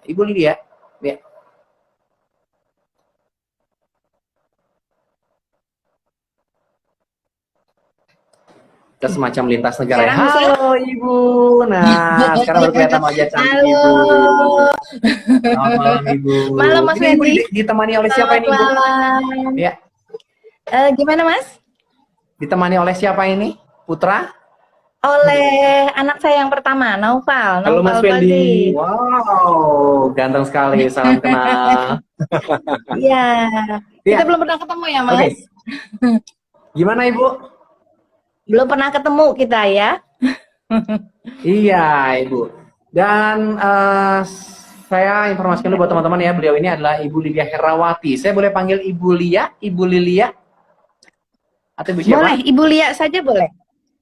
Ibu Lydia. Ya. Kita semacam lintas negara. Sekarang bisa? Halo Ibu. Nah, sekarang baru kelihatan wajah cantik Ibu. Halo. Selamat malam Ibu. Malam Mas Ini Ibu Wendy. ditemani oleh siapa Selamat ini Ibu? malam. Ya, Gimana Mas? ditemani oleh siapa ini? Putra? Oleh anak saya yang pertama, Naufal. Halo Mas Naufal Fendi. Fazli. Wow, ganteng sekali. Salam kenal. Iya. Kita Ya, belum pernah ketemu ya oke. Mas? Gimana Ibu? Belum pernah ketemu kita ya. Iya Ibu. Dan saya informasikan dulu buat teman-teman ya, beliau ini adalah Ibu Lydia Herawati. Saya boleh panggil Ibu Lia, Ibu Lilia, atau Ibu siapa? Boleh, Ibu Lia saja boleh.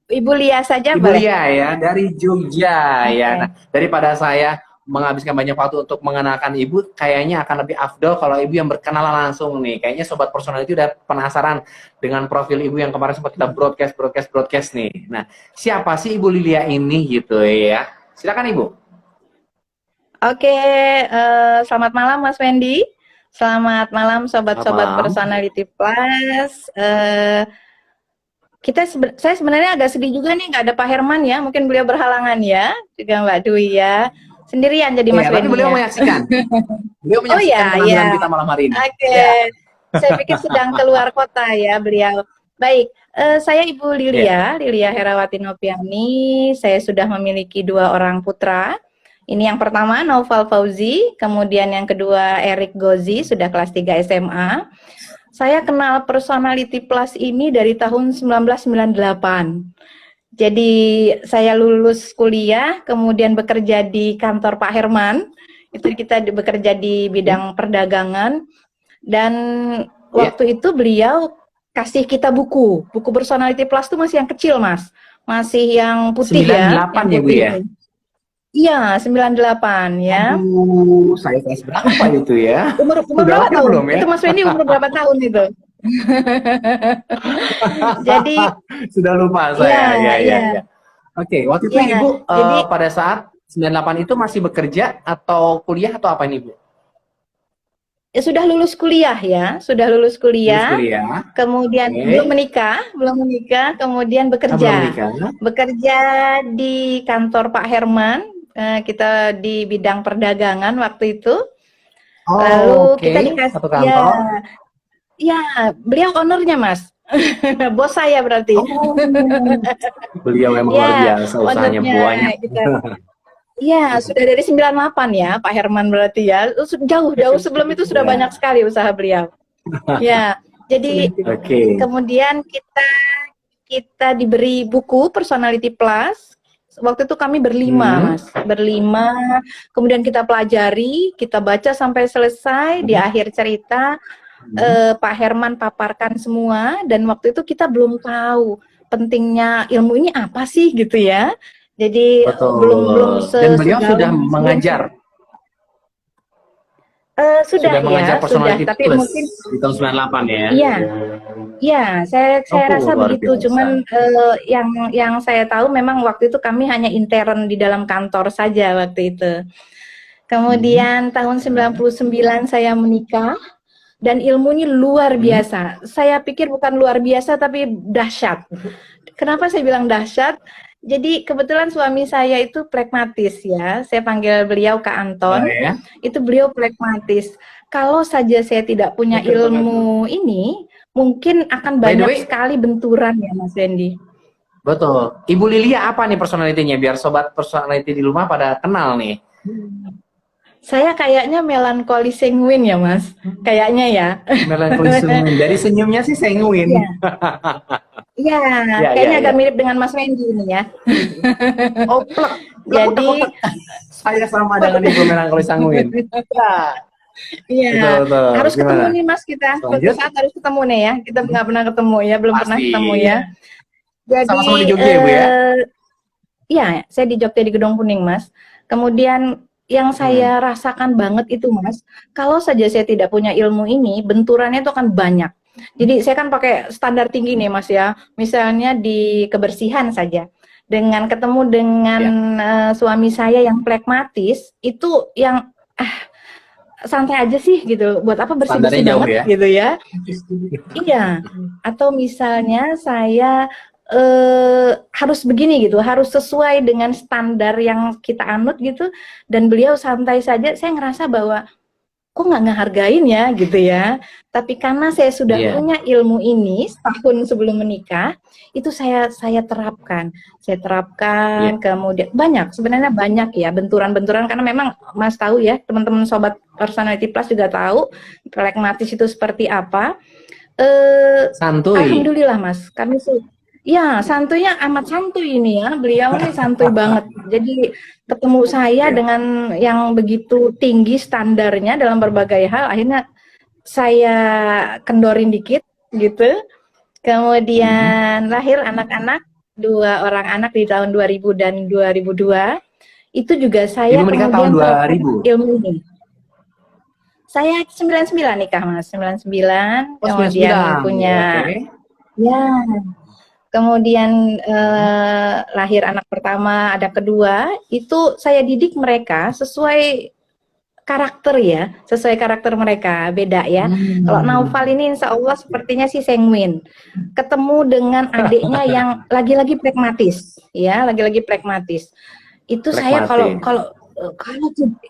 Ibu Lia saja Ibu boleh. Lia ya, dari Jogja ya. Oke. Nah, daripada saya menghabiskan banyak waktu untuk mengenalkan Ibu, kayaknya akan lebih afdol kalau Ibu yang berkenalan langsung nih. Kayaknya Sobat Personality udah penasaran dengan profil Ibu yang kemarin sempat kita broadcast nih. Nah, siapa sih Ibu Lilia ini gitu ya? Silakan Ibu. Oke, selamat malam Mas Wendy. Selamat malam Selamat sobat-sobat malam. Personality Plus. Saya sebenarnya agak sedih juga nih nggak ada Pak Herman ya. Mungkin beliau berhalangan ya, juga Mbak Dwi ya. Sendirian jadi Mas Iya, tapi Wendy beliau ya. menyaksikan. Beliau Oh menyaksikan ya, penampilan ya. kita malam hari ini. Oke. Ya, Saya pikir sedang keluar kota ya beliau. Baik, saya Ibu ya. Lilia Herawati Noviani. Saya sudah memiliki 2 orang putra. Ini yang pertama Naufal Fauzi, kemudian yang kedua Erik Gozi, sudah kelas 3 SMA. Saya kenal Personality Plus ini dari tahun 1998. Jadi saya lulus kuliah, kemudian bekerja di kantor Pak Herman. Itu kita bekerja di bidang perdagangan. Dan waktu itu beliau kasih kita buku Personality Plus itu masih yang kecil Mas, masih yang putih ya, 98 yang ya Bu putih. ya? Iya, 98 ya. Aduh, saya kelas berapa itu ya? Umur Udah berapa lahir tahun? belum ya? Itu Mas Wendy umur berapa tahun itu? Jadi, Sudah lupa iya, saya. Ya, ya, iya, ya. Oke, waktu itu iya. Ibu Jadi pada saat 98 itu masih bekerja atau kuliah atau apa ini Bu? sudah lulus kuliah ya, sudah lulus Lulus kuliah. kuliah. Kemudian belum Oke. menikah, kemudian Belum bekerja. menikah. Bekerja di kantor Pak Herman, kita di bidang perdagangan waktu itu. Oh, Lalu oke. kita dikasih, Satu ya, kantor. ya, beliau ownernya Mas. Bos saya berarti. Oh, beliau memang luar Ya, biasa, usahanya ownernya banyak. kita. Ya, sudah dari 98 ya, Pak Herman berarti ya. Jauh-jauh sebelum itu sudah Ya. banyak sekali usaha beliau. Ya, jadi Oke. kemudian kita diberi buku Personality Plus. Waktu itu kami berlima, Mas. Berlima. Kemudian kita pelajari, kita baca sampai selesai. Di akhir cerita, Pak Herman paparkan semua. Dan waktu itu kita belum tahu pentingnya ilmu ini apa sih gitu ya. Jadi Betul. belum Dan beliau sudah sedalam mengajar. sudah mengajar ya, sudah. Personality Tapi Plus mungkin di tahun 98 ya. iya. Ya, saya rasa luar begitu. biasa. Cuman yang saya tahu memang waktu itu kami hanya intern di dalam kantor saja waktu itu. Kemudian tahun 99 saya menikah dan ilmunya luar biasa. Saya pikir bukan luar biasa tapi dahsyat. Kenapa saya bilang dahsyat? Jadi kebetulan suami saya itu pragmatis ya. Saya panggil beliau Kak Anton. Ya. Itu beliau pragmatis. Kalau saja saya tidak punya ilmu ini, mungkin akan By the banyak way, sekali benturan ya Mas Wendy. betul. Ibu Lilia apa nih personalitinya? Biar sobat personality di rumah pada kenal nih. Saya kayaknya melankoli sanguin ya Mas. Kayaknya ya. Melankolis sanguin. Dari senyumnya sih sanguin. Iya. Iya, Ya, kayaknya ya, agak ya. mirip dengan Mas Wendy ini ya. Oh, plek. Jadi, Saya sama dengan Ibu melankolis sanguin. Ya. iya, Betul, betul. harus ketemu Gimana? nih Mas kita. Suatu Lanjut. saat harus ketemu nih ya. Kita nggak pernah ketemu ya, belum pernah Pasti. ketemu ya. Jadi, Sama-sama di Jogja ya, Bu ya? iya, saya di Jogja di Gedung Kuning Mas. Kemudian yang saya rasakan banget itu Mas, kalau saja saya tidak punya ilmu ini, benturannya itu akan banyak. Jadi saya kan pakai standar tinggi nih Mas ya. Misalnya di kebersihan saja. Dengan ketemu dengan suami saya yang pragmatis, itu yang santai aja sih gitu, buat apa bersih-bersih Standarnya jauh banget ya. gitu ya. Iya, atau misalnya saya harus begini gitu, harus sesuai dengan standar yang kita anut gitu, dan beliau santai saja, saya ngerasa bahwa kok nggak ngehargain ya gitu ya. Tapi karena saya sudah Iya. punya ilmu ini setahun sebelum menikah, itu saya terapkan. Saya terapkan, Iya. kemudian banyak, sebenarnya banyak ya benturan-benturan, karena memang Mas tahu ya, teman-teman sobat Personality Plus juga tahu pragmatis itu seperti apa. Santuy. Alhamdulillah Mas, kami ya santuйnya amat santuy ini ya, beliau nih santuy banget. Jadi ketemu saya Iya. dengan yang begitu tinggi standarnya dalam berbagai hal, akhirnya saya kendorin dikit gitu. Kemudian lahir anak-anak, 2 orang anak di tahun 2000 dan 2002. Itu juga saya Ibu menikah tahun kemudian terapkan 2000. ilmu ini. Saya 99 nikah Mas, 99, Oh, kemudian 99. punya Oke. ya, kemudian lahir anak pertama, ada kedua, itu saya didik mereka sesuai karakter ya, sesuai karakter mereka, beda ya. Kalau Naufal ini insya Allah sepertinya sih sanguin. Ketemu dengan adiknya yang lagi-lagi pragmatis, ya, lagi-lagi pragmatis. Itu saya Pragmatis.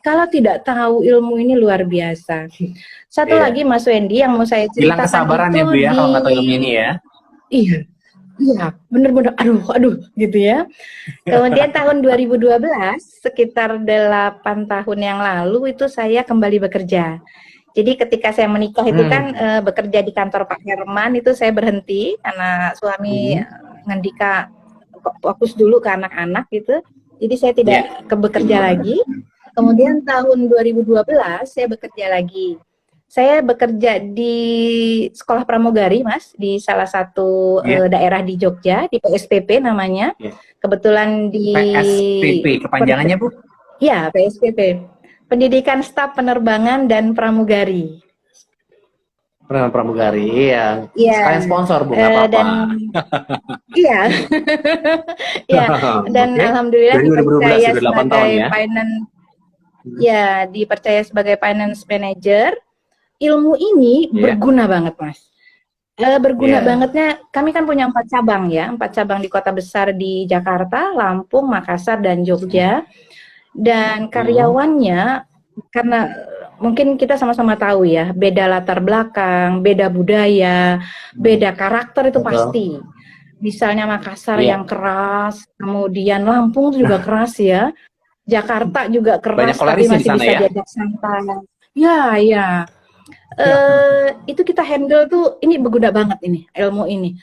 kalau tidak tahu ilmu ini luar biasa. Satu Iya. lagi Mas Wendy yang mau saya Hilang ceritakan kesabaran itu ya Bu ya kalau nggak tahu ilmu ini ya. iya, iya, bener-bener aduh gitu ya. Kemudian tahun 2012, sekitar 8 tahun yang lalu itu saya kembali bekerja. Jadi ketika saya menikah itu kan bekerja di kantor Pak Herman, itu saya berhenti karena suami ngendika fokus dulu ke anak-anak gitu. Jadi saya tidak bekerja lagi. Kemudian tahun 2012 saya bekerja lagi. Saya bekerja di sekolah pramugari, Mas, di salah satu daerah di Jogja, di PSPP namanya. Kebetulan di PSPP kepanjangannya Bu? Ya, PSPP. Pendidikan Staf Penerbangan dan Pramugari. Pramugari, iya. Iya. Sekalian sponsor Bu, nggak apa-apa. Dan iya. Iya, dan Oke. alhamdulillah Dari 2012 dipercaya sudah 8 tahun sebagai ya. finance ya, dipercaya sebagai finance manager. Ilmu ini berguna banget, Mas. Berguna bangetnya, kami kan punya 4 cabang ya, 4 cabang di kota besar di Jakarta, Lampung, Makassar, dan Jogja. Dan karyawannya, karena mungkin kita sama-sama tahu ya, beda latar belakang, beda budaya, beda karakter itu pasti. Misalnya Makassar yang keras, kemudian Lampung juga keras ya, Jakarta juga keras, tapi masih bisa diajak santai. Ya, ya. Itu kita handle tuh, ini berguna banget ini, ilmu ini.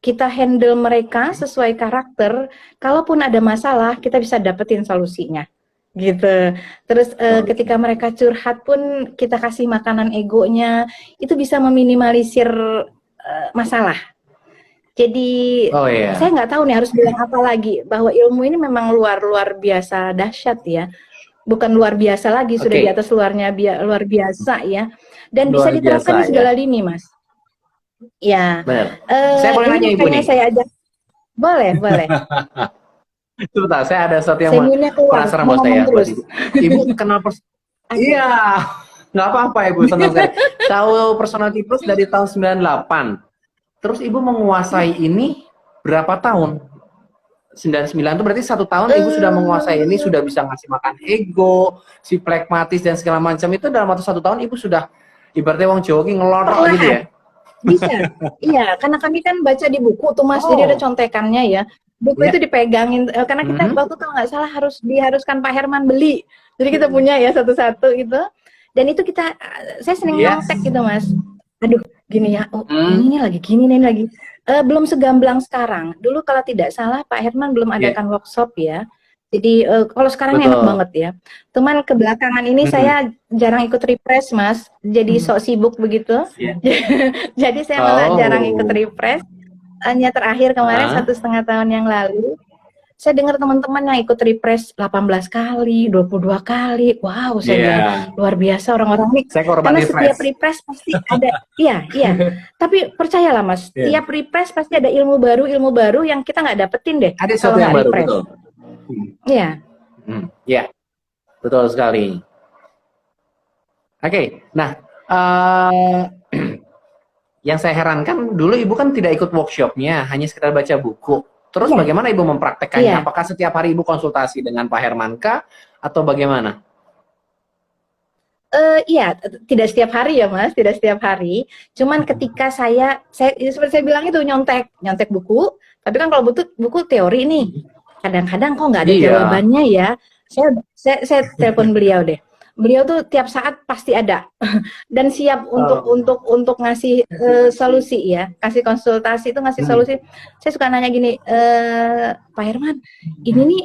Kita handle mereka sesuai karakter, kalaupun ada masalah, kita bisa dapetin solusinya. Gitu. Terus ketika mereka curhat pun kita kasih makanan egonya, itu bisa meminimalisir masalah. Jadi saya nggak tahu nih harus bilang apa lagi, bahwa ilmu ini memang luar biasa dahsyat ya, bukan luar biasa lagi, sudah di atas luar biasa ya, dan bisa diterapkan di segala lini, Mas. Ya. Saya boleh nanya Ibu nih? Saya ajak, boleh. Sebentar, saya ada sesuatu yang penasaran buat saya. Ibu kenal Iya, nggak apa-apa Ibu, senang sekali. Tahu Personality Plus dari tahun 98. Terus Ibu menguasai ini berapa tahun? 99 itu berarti 1 tahun Ibu sudah menguasai ini, sudah bisa ngasih makan ego, si pragmatis dan segala macam itu dalam waktu 1 tahun Ibu sudah ibaratnya wong Jawa ngelonok gitu ya? Bisa, iya, karena kami kan baca di buku tuh Mas, jadi ada contekannya ya. Buku itu dipegangin, karena kita waktu kalau nggak salah diharuskan Pak Herman beli, jadi kita punya ya satu-satu gitu. Dan itu saya sering nyontek gitu Mas. Aduh, gini ya, ini lagi gini, ini lagi. Belum segamblang sekarang. Dulu kalau tidak salah Pak Herman belum adakan workshop ya. Jadi kalau sekarang enak banget ya. Cuman kebelakangan ini saya jarang ikut refresh Mas. Jadi sok sibuk begitu. Jadi saya malah jarang ikut refresh. Hanya terakhir kemarin 1,5 tahun yang lalu, saya dengar teman-teman yang ikut refresh 18 kali, 22 kali. Wow, saya bilang luar biasa orang-orang ini. Karena setiap refresh pasti ada, iya. Tapi percayalah Mas, tiap refresh pasti ada ilmu baru yang kita nggak dapetin deh. Ada sesuatu yang baru, betul. Iya. Iya, betul sekali. Oke, nah eh, yang saya herankan dulu ibu kan tidak ikut workshopnya, hanya sekedar baca buku. Terus Iya, bagaimana ibu mempraktekannya? iya. Apakah setiap hari ibu konsultasi dengan Pak Hermankah atau bagaimana? Iya, tidak setiap hari ya Mas, tidak setiap hari. Cuman ketika saya ya seperti saya bilang itu nyontek, nyontek buku. Tapi kan kalau buku teori nih, kadang-kadang kok nggak ada Iya. jawabannya ya. Saya telepon beliau deh. Beliau tuh tiap saat pasti ada dan siap untuk ngasih solusi ya, kasih konsultasi itu ngasih Hmm. solusi. Saya suka nanya gini, Pak Herman, ini nih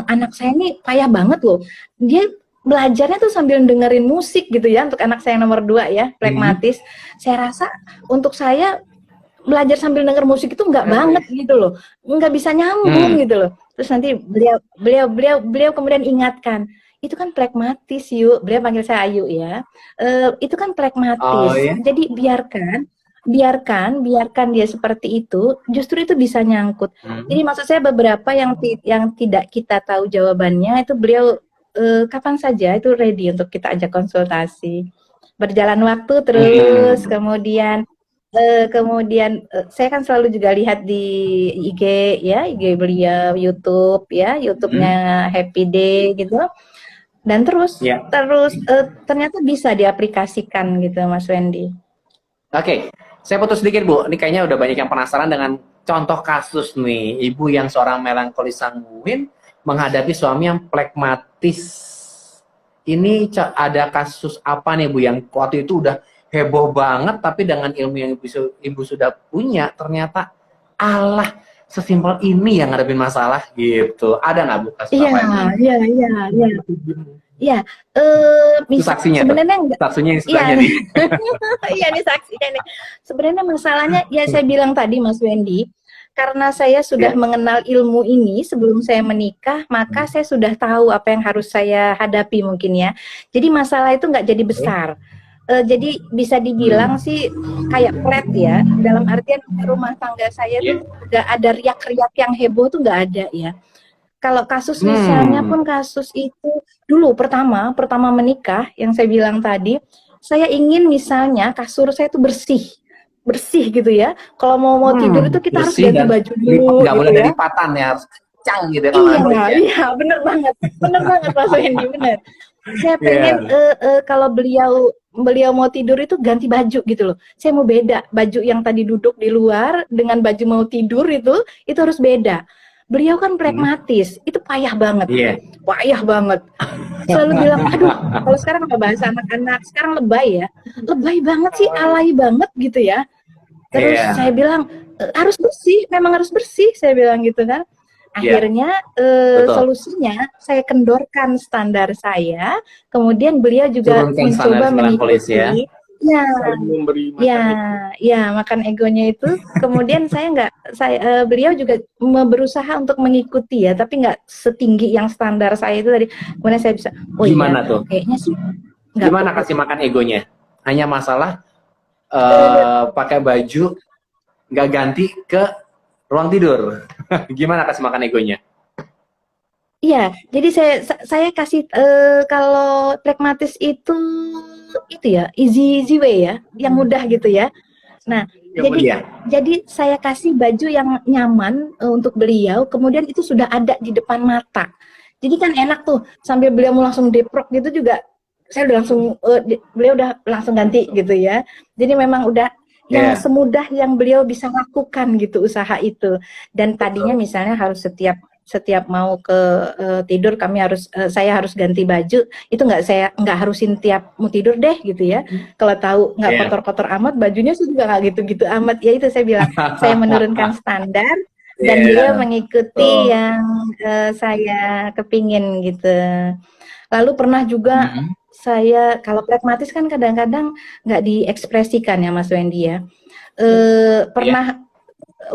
anak saya nih payah banget loh. Dia belajarnya tuh sambil dengerin musik gitu ya, untuk anak saya yang nomor 2 ya, Hmm. pragmatis. Saya rasa untuk saya belajar sambil denger musik itu nggak banget gitu loh, nggak bisa nyambung Hmm. gitu loh. Terus nanti beliau kemudian ingatkan, itu kan pragmatis yuk, beliau panggil saya Ayu ya, itu kan Oh pragmatis, ya. jadi biarkan dia seperti itu, justru itu bisa nyangkut. Jadi Hmm. maksud saya beberapa yang tidak kita tahu jawabannya itu beliau kapan saja itu ready untuk kita ajak konsultasi. Berjalan waktu terus, Hmm. kemudian saya kan selalu juga lihat di IG ya, IG beliau, YouTube ya, Hmm. YouTube-nya Happy Day gitu. Dan terus Ya. terus ternyata bisa diaplikasikan gitu Mas Wendy. Oke, saya putus sedikit Bu. Ini kayaknya udah banyak yang penasaran dengan contoh kasus nih. Ibu yang seorang melankolis sanguin menghadapi suami yang plekmatis. Ini ada kasus apa nih Bu yang waktu itu udah heboh banget, tapi dengan ilmu yang ibu sudah punya, ternyata Allah sesimpel ini yang ngadepin masalah gitu. Ada nggak Bu kasus Iya, apa yang mana? iya, iya, iya. Iya, Itu bisa saksinya tuh. sebenarnya enggak, Saksinya yang iya sebelahnya nih. nih. Iya nih saksinya nih. Sebenarnya masalahnya ya saya bilang tadi Mas Wendy, karena saya sudah Ya. mengenal ilmu ini sebelum saya menikah, maka saya sudah tahu apa yang harus saya hadapi mungkin ya. Jadi masalah itu nggak jadi besar. Jadi bisa dibilang Hmm. sih kayak flat ya, dalam artian rumah tangga saya Ya. tuh nggak ada riak-riak yang heboh tuh nggak ada ya. Kalau kasus misalnya Hmm. pun kasus itu dulu pertama menikah yang saya bilang tadi, saya ingin misalnya kasur saya itu bersih, bersih gitu ya. Kalau mau tidur itu kita harus Bersih ganti dan baju dulu nggak gitu boleh ada ya. lipatan ya, harus kencang gitu ya kalau Iya, nulis ya. iya, bener banget Mas Wendy, bener. Saya pengen Iya. kalau beliau beliau mau tidur itu ganti baju gitu loh. Saya mau beda baju yang tadi duduk di luar dengan baju mau tidur itu harus beda. Beliau kan Hmm. pragmatis, itu Iya. payah banget. Selalu bilang, aduh, kalau sekarang nggak bahasa anak-anak, sekarang lebay ya, lebay banget sih, alay banget gitu ya. Terus saya Iya. bilang, harus bersih, memang harus bersih, saya bilang gitu kan. Iya. Akhirnya Betul. solusinya saya kendorkan standar saya, kemudian beliau juga Turunkan standar mencoba si melankolis ya. mengikuti. Ya, Saling memberi ya, makan ego. ya, makan egonya itu. Kemudian beliau juga berusaha untuk mengikuti ya, tapi nggak setinggi yang standar saya itu tadi. Kemudian saya bisa, oh iya, Gimana tuh? kayaknya sih nggak Gimana kasih makan egonya? Hanya masalah eh, pakai baju nggak ganti ke ruang tidur. Gimana kasih makan egonya? iya, jadi saya kasih kalau pragmatis itu ya easy easy way ya, yang mudah gitu ya. Nah, Yang jadi mulia. jadi saya kasih baju yang nyaman untuk beliau, kemudian itu sudah ada di depan mata. Jadi kan enak tuh, sambil beliau mau langsung deprok gitu juga, saya udah langsung beliau udah langsung ganti gitu ya. Jadi memang udah yang Iya. semudah yang beliau bisa lakukan gitu usaha itu. Dan tadinya Betul. misalnya harus setiap mau ke tidur saya harus ganti baju, itu nggak harusin tiap mau tidur deh gitu ya. Kalau tahu nggak Iya. kotor-kotor amat, bajunya sih juga nggak gitu-gitu amat. Ya itu saya bilang, saya menurunkan standar dan beliau Iya. mengikuti Betul. yang saya kepingin gitu. Lalu pernah juga Hmm. saya kalau pragmatis kan kadang-kadang nggak diekspresikan ya Mas Wendy ya. Iya. Pernah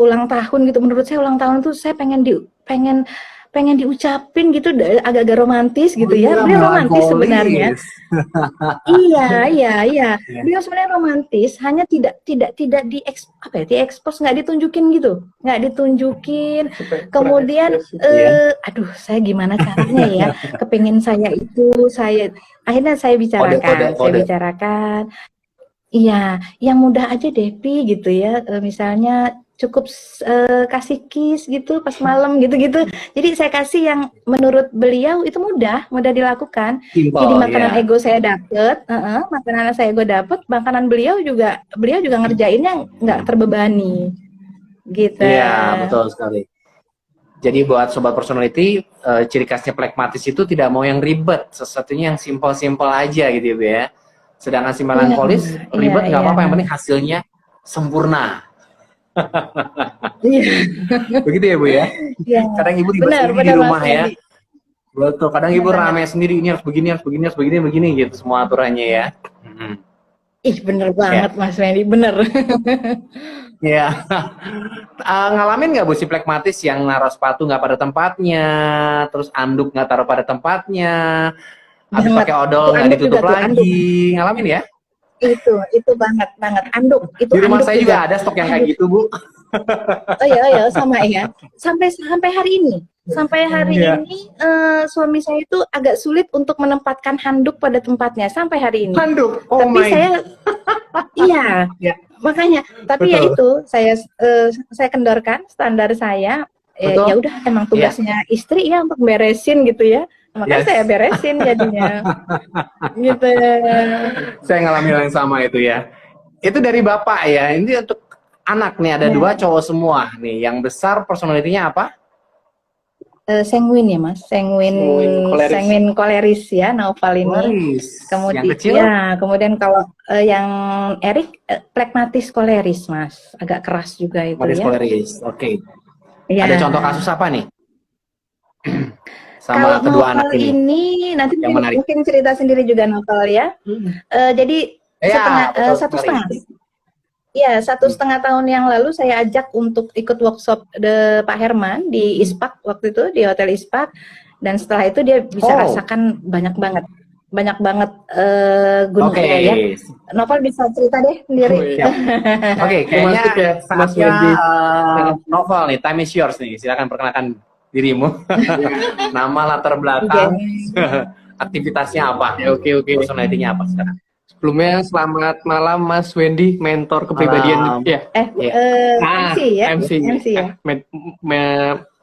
ulang tahun gitu, menurut saya ulang tahun tuh saya pengen pengen diucapin gitu, agak-agak romantis gitu ya. Iya, Beliau romantis sebenarnya. melankolis. Iya. Ya. Beliau sebenarnya romantis, hanya tidak diekspos, nggak ditunjukin gitu, nggak ditunjukin. Kemudian, Iya. aduh, saya gimana caranya ya? Kepingin akhirnya saya Kode. bicarakan. Iya, yang mudah aja deh Pi gitu ya, misalnya cukup kasih kiss gitu pas malam gitu-gitu. Jadi saya kasih yang menurut beliau itu mudah dilakukan. Jadi Simple, makanan ya. ego saya dapet, makanan saya ego dapet, makanan beliau juga ngerjainnya nggak terbebani, gitu. Iya, betul sekali. Jadi buat sobat personality, ciri khasnya plekmatis itu tidak mau yang ribet, sesuatunya yang simple-simple aja gitu ya, Bu ya. Sedangkan si Iya, melankolis iya, ribet nggak iya. apa-apa, yang penting hasilnya sempurna. Iya, Begitu ya, Bu ya. iya. Kadang ibu ribet Benar, sendiri di benar Mas rumah ya. Wendy. Betul. Kadang ibu Benar banget. rame sendiri, ini harus begini, harus begini, harus begini, begini gitu semua aturannya ya. Ih, bener Ya. banget Mas Wendy, bener. Ya. Ngalamin nggak Bu si plekmatis yang naruh sepatu nggak pada tempatnya, terus anduk nggak taruh pada tempatnya, habis Banget. pakai Itu odol nggak anduk juga ditutup tuh, anduk. lagi, ngalamin ya? Itu banget banget anduk, itu Di rumah anduk saya juga juga. ada stok yang kayak Anduk. gitu, Bu. Oh ya, sama ya. Sampai hari ini. Sampai hari Iya. ini suami saya itu agak sulit untuk menempatkan handuk pada tempatnya sampai hari ini. Handuk. Oh Tapi my. iya, Ya. makanya. Tapi ya Betul. itu saya kendorkan standar saya. Betul. Ya udah, emang tugasnya istri ya untuk beresin gitu ya. Makanya Yes. saya beresin jadinya. Gitu. Saya ngalamin yang sama itu ya. Itu dari Bapak ya. Ini untuk anak nih, ada Ya. 2 cowok semua nih. Yang besar personalitinya apa? Sanguin ya Mas, sanguin koleris ya Naufal ini. Koleris. Kemudian Yang kecil? ya, kemudian kalau yang Erik plekmatis koleris Mas, agak keras juga itu Koleris, ya. koleris. Oke. Ya. Ada contoh kasus apa nih? Sama Kalau kedua Naufal anak ini. nanti Yang menarik. mungkin cerita sendiri juga Naufal ya. Jadi betul satu sekali. setengah. Iya, 1,5 tahun yang lalu saya ajak untuk ikut workshop Pak Herman di ISPAK waktu itu, di Hotel ISPAK, dan setelah itu dia bisa rasakan banyak banget gunanya ya. Novel bisa cerita deh sendiri. Oke, kayaknya saatnya Mas Novel nih, time is yours nih. Silakan perkenalkan dirimu. Nama, latar belakang, aktivitasnya apa? Oke. Personality-nya apa sekarang? Sebelumnya selamat malam Mas Wendy, mentor kepribadian ya. MC ya.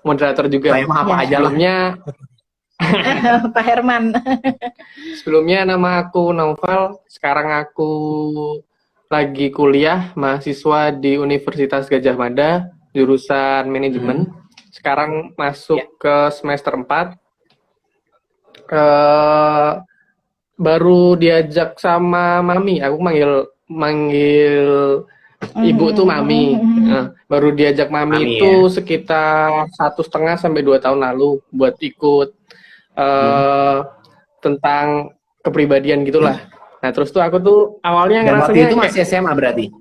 Moderator juga. Saya mah apa aja lah. Sebelumnya Pak Herman. Sebelumnya nama aku Naufal, sekarang aku lagi kuliah mahasiswa di Universitas Gadjah Mada, jurusan manajemen. Sekarang masuk ke semester 4. Baru diajak sama Mami, aku manggil ibu tuh Mami. Nah, baru diajak Mami itu sekitar 1,5 sampai 2 tahun lalu buat ikut tentang kepribadian gitulah. Nah terus tuh aku tuh awalnya waktu ngerasanya itu masih SMA berarti?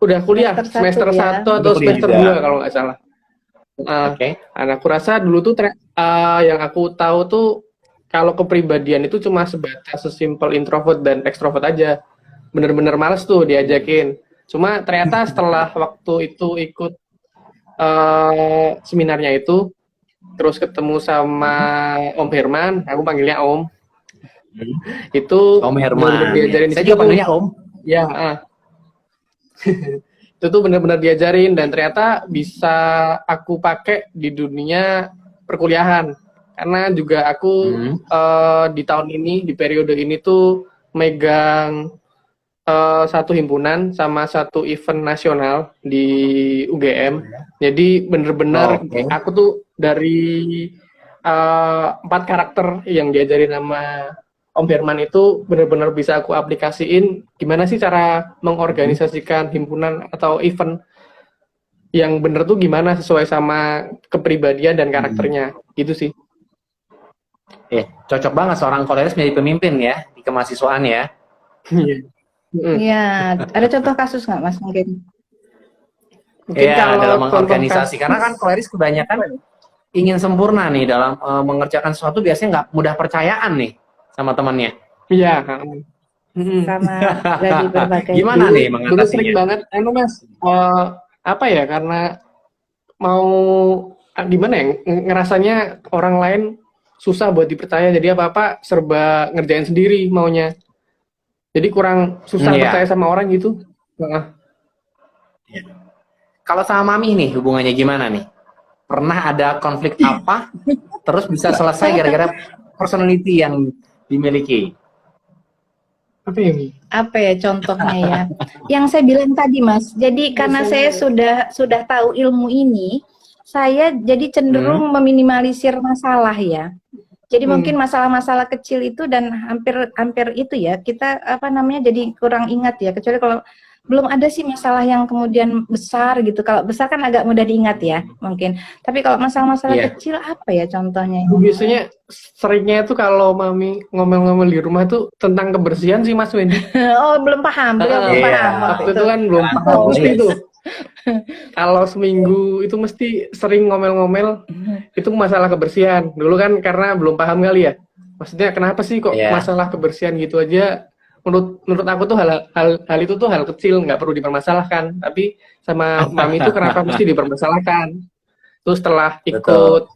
Udah kuliah semester 1 atau semester 2 kalau nggak salah. Aku rasa dulu tuh yang aku tahu tuh kalau kepribadian itu cuma sebatas sesimpel introvert dan ekstrovert aja. Bener-bener males tuh diajakin. Cuma ternyata setelah waktu itu ikut seminarnya itu, terus ketemu sama Om Herman, aku panggilnya Om. Itu Om Herman. Diajarin Saya juga panggilnya Om. Ya, itu tuh benar-benar diajarin dan ternyata bisa aku pakai di dunia perkuliahan. Karena juga aku di tahun ini, di periode ini tuh megang satu himpunan sama satu event nasional di UGM. Jadi bener-bener aku tuh dari 4 karakter yang diajarin sama Om Herman itu bener-bener bisa aku aplikasiin gimana sih cara mengorganisasikan himpunan atau event yang bener tuh gimana sesuai sama kepribadian dan karakternya. Gitu sih. Cocok banget seorang koleris menjadi pemimpin ya di kemahasiswaan ya. Iya, ada contoh kasus nggak Mas mungkin? Iya, dalam mengorganisasi. Karena kan koleris kebanyakan ingin sempurna nih dalam mengerjakan sesuatu, biasanya nggak mudah percayaan nih sama temannya. Iya. sama dari berbagai Gimana nih Dulu sering mengatasinya? banget, Mas, apa ya, karena mau gimana ya, ngerasanya orang lain susah buat dipercaya, jadi apa-apa serba ngerjain sendiri maunya. Jadi kurang susah Iya. percaya sama orang gitu. Nah, Kalau sama mami nih hubungannya gimana nih? Pernah ada konflik apa? Terus bisa selesai gara-gara personality yang dimiliki. apa ya, Mi? apa ya contohnya ya? Yang saya bilang tadi, Mas. Jadi karena saya sudah tahu ilmu ini, saya jadi cenderung meminimalisir masalah ya. Jadi mungkin masalah-masalah kecil itu dan hampir itu ya kita apa namanya jadi kurang ingat ya. Kecuali kalau belum ada sih masalah yang kemudian besar gitu. Kalau besar kan agak mudah diingat ya mungkin. Tapi kalau masalah-masalah Iya. kecil apa ya contohnya? Biasanya seringnya itu kalau Mami ngomel-ngomel di rumah tuh tentang kebersihan sih, Mas Wendy. Oh belum paham Iya. paham waktu Waktu itu kan belum paham Oh, mesti iya. itu. Kalau seminggu itu mesti sering ngomel-ngomel itu masalah kebersihan. Dulu kan karena belum paham kali ya. Maksudnya kenapa sih kok Iya. masalah kebersihan gitu aja? Menurut aku tuh hal itu tuh hal kecil, nggak perlu dipermasalahkan. Tapi sama Mami itu kenapa mesti dipermasalahkan? Terus setelah ikut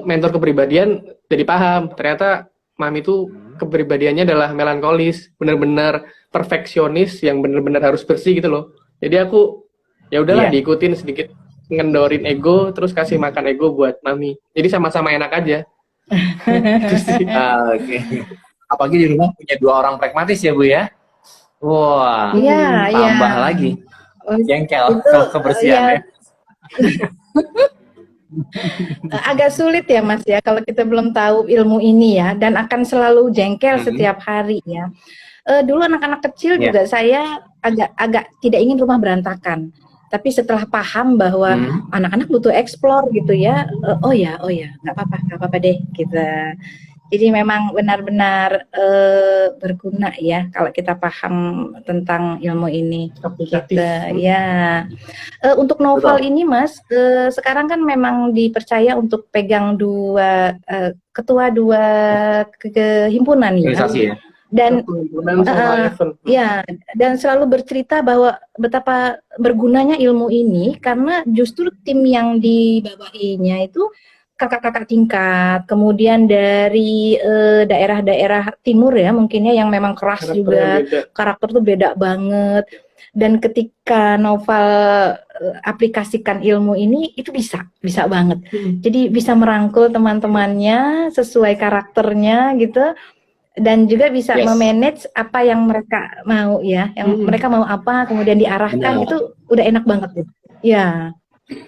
mentor kepribadian jadi paham. Ternyata Mami itu kepribadiannya adalah melankolis, bener-bener perfeksionis yang bener-bener harus bersih gitu loh. Jadi aku ya udahlah Iya. diikutin sedikit, ngendorin ego, terus kasih makan ego buat Mami. Jadi sama-sama enak aja. Itu sih. Oke. Apalagi di rumah punya 2 orang pragmatis ya Bu ya. Wah, Iya, iya. tambah lagi Oh, jengkel itu, kebersihannya. agak sulit ya Mas ya kalau kita belum tahu ilmu ini ya dan akan selalu jengkel setiap hari ya. Dulu anak-anak kecil Iya. juga saya agak tidak ingin rumah berantakan. Tapi setelah paham bahwa anak-anak butuh explore gitu ya, oh ya, nggak apa-apa deh gitu. Jadi memang benar-benar berguna ya kalau kita paham tentang ilmu ini. Aplikatif. Gitu, ya. Untuk novel ini Mas, sekarang kan memang dipercaya untuk pegang ketua dua himpunan ya. Organisasi ya. Dan Himpunan sama event. ya, dan selalu bercerita bahwa betapa bergunanya ilmu ini karena justru tim yang dibawahinya itu kakak-kakak tingkat, kemudian dari daerah-daerah timur ya mungkinnya yang memang keras Karakternya juga, beda. karakter tuh beda banget. Dan ketika novel aplikasikan ilmu ini itu bisa banget. Jadi bisa merangkul teman-temannya sesuai karakternya gitu. Dan juga bisa Yes. memanage apa yang mereka mau ya, yang mereka mau apa kemudian diarahkan. Benar. Itu udah enak banget gitu. Ya.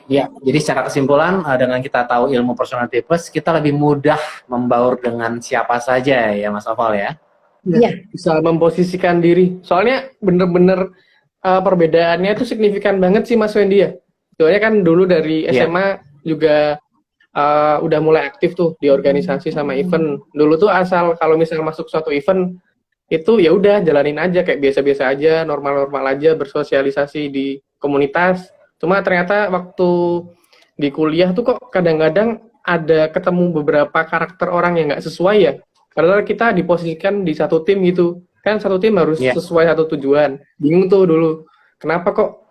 Ya, jadi secara kesimpulan dengan kita tahu ilmu personality plus, kita lebih mudah membaur dengan siapa saja ya Mas Noval ya. Iya. Bisa memposisikan diri. Soalnya bener-bener perbedaannya itu signifikan banget sih Mas Wendy ya. Soalnya kan dulu dari SMA juga udah mulai aktif tuh di organisasi sama event. Dulu tuh asal kalau misalnya masuk suatu event itu ya udah jalanin aja kayak biasa-biasa aja, normal-normal aja, bersosialisasi di komunitas. Cuma ternyata waktu di kuliah tuh kok kadang-kadang ada ketemu beberapa karakter orang yang nggak sesuai ya. Padahal kita diposisikan di satu tim gitu. Kan satu tim harus sesuai satu tujuan. Bingung tuh dulu. Kenapa kok?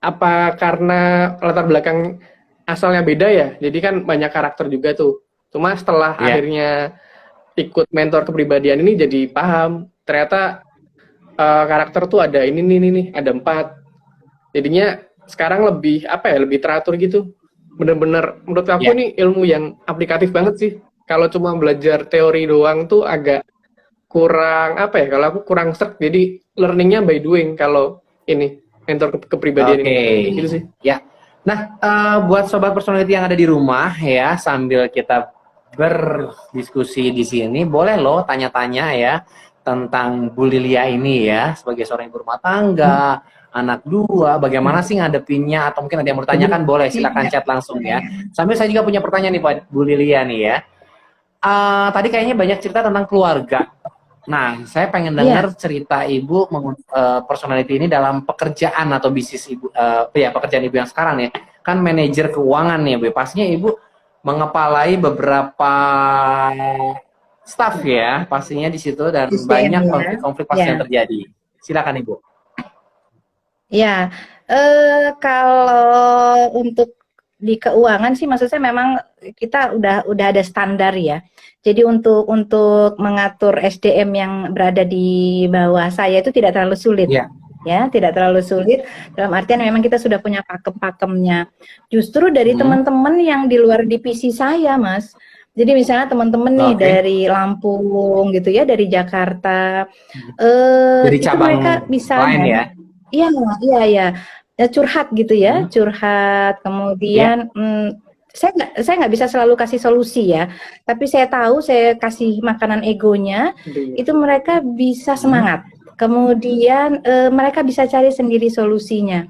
Apa karena latar belakang asalnya beda ya? Jadi kan banyak karakter juga tuh. Cuma setelah akhirnya ikut mentor kepribadian ini jadi paham. Ternyata karakter tuh ada ini nih, ada 4. Jadinya sekarang lebih lebih teratur gitu. Bener-bener menurut aku ini ilmu yang aplikatif banget sih. Kalau cuma belajar teori doang tuh agak kurang kalau aku kurang serk. Jadi learningnya by doing kalau ini mentor kepribadian ini. Gitu sih. Ya. Nah, buat sobat personality yang ada di rumah ya, sambil kita berdiskusi di sini, boleh loh tanya-tanya ya tentang Bu Lilia ini ya, sebagai seorang ibu rumah tangga, anak 2, bagaimana sih ngadepinnya, atau mungkin ada yang bertanyakan, boleh silakan chat langsung ya. Sambil saya juga punya pertanyaan nih buat Bu Lilia nih ya. Tadi kayaknya banyak cerita tentang keluarga. Nah, saya pengen dengar cerita Ibu personality ini dalam pekerjaan atau bisnis Ibu, pekerjaan Ibu yang sekarang ya. Kan manajer keuangan nih, Bu. Pastinya Ibu mengepalai beberapa staff ya, pastinya di situ dan SDM banyak ya. konflik-konflik pasti Ya. yang terjadi. Silakan Ibu. Ya, kalau untuk di keuangan sih, maksud saya memang kita udah ada standar ya. Jadi untuk mengatur SDM yang berada di bawah saya itu tidak terlalu sulit. Ya. Ya, tidak terlalu sulit. Dalam artian memang kita sudah punya pakem-pakemnya. Justru dari teman-teman yang di luar divisi saya, Mas. Jadi misalnya teman-teman nih dari Lampung gitu ya, dari Jakarta, dari itu cabang mereka bisa lain ya. Iya, iya. Curhat gitu ya, curhat. Kemudian saya nggak bisa selalu kasih solusi ya, tapi saya tahu saya kasih makanan egonya, itu mereka bisa semangat. Kemudian mereka bisa cari sendiri solusinya.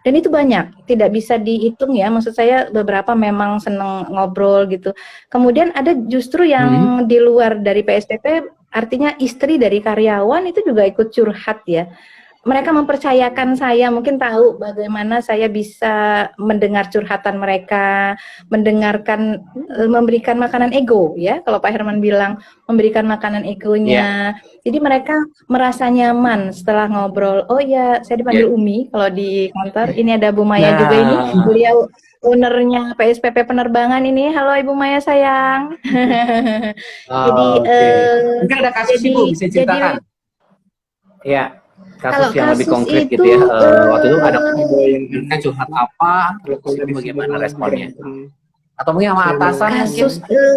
Dan itu banyak, tidak bisa dihitung ya. Maksud saya beberapa memang seneng ngobrol gitu. Kemudian ada justru yang di luar dari PSPP, artinya istri dari karyawan itu juga ikut curhat ya. Mereka mempercayakan saya, mungkin tahu bagaimana saya bisa mendengar curhatan mereka, mendengarkan, memberikan makanan ego ya, kalau Pak Herman bilang memberikan makanan egonya. Jadi mereka merasa nyaman setelah ngobrol. Oh ya, saya dipanggil Umi kalau di kantor. Ini ada Bu Maya juga ini, beliau ownernya PSPP Penerbangan ini. Halo Ibu Maya sayang. Jadi mungkin ada kasus Ibu bisa ceritakan. Ya, kasus yang lebih konkret gitu ya. Waktu itu ada yang curhat apa, terus bagaimana responnya? Atau mungkin sama atasan,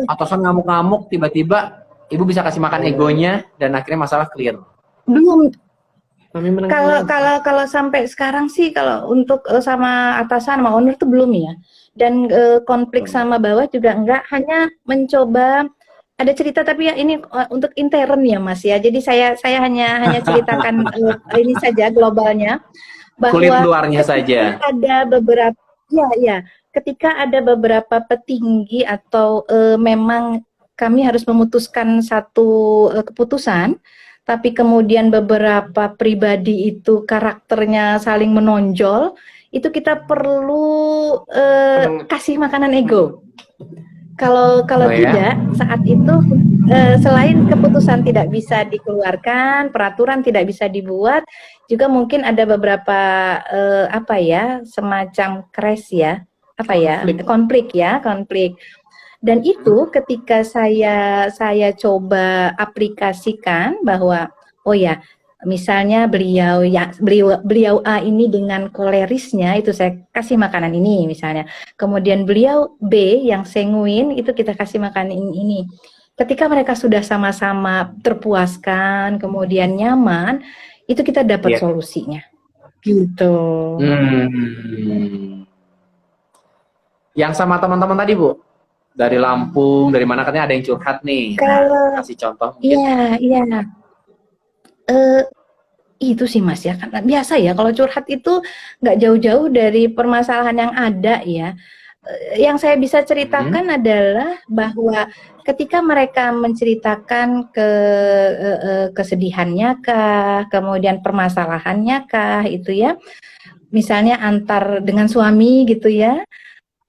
atasan ngamuk-ngamuk, tiba-tiba Ibu bisa kasih makan egonya dan akhirnya masalah clear. Belum. Kalau sampai sekarang sih, kalau untuk sama atasan sama owner itu belum ya. Dan konflik sama bawah juga enggak, hanya mencoba. Ada cerita tapi ya ini untuk intern ya Mas ya. Jadi saya hanya ceritakan ini saja globalnya, bahwa kulit luarnya saja. Ada beberapa ketika ada beberapa petinggi atau memang kami harus memutuskan satu keputusan, tapi kemudian beberapa pribadi itu karakternya saling menonjol, itu kita perlu kasih makanan ego. Kalau tidak, saat itu selain keputusan tidak bisa dikeluarkan, peraturan tidak bisa dibuat, juga mungkin ada beberapa semacam crash ya, konflik. Dan itu ketika saya coba aplikasikan bahwa misalnya beliau A ini dengan kolerisnya itu saya kasih makanan ini misalnya. Kemudian beliau B yang sanguin itu kita kasih makanan ini. Ketika mereka sudah sama-sama terpuaskan, kemudian nyaman, itu kita dapat solusinya. Gitu. Yang sama teman-teman tadi, Bu? Dari Lampung, dari mana katanya ada yang curhat nih. Kasih contoh mungkin. Iya. Itu sih Mas ya, karena biasa ya kalau curhat itu nggak jauh-jauh dari permasalahan yang ada ya. Yang saya bisa ceritakan adalah bahwa ketika mereka menceritakan kesedihannya kah, kemudian permasalahannya kah, itu ya, misalnya antar dengan suami gitu ya,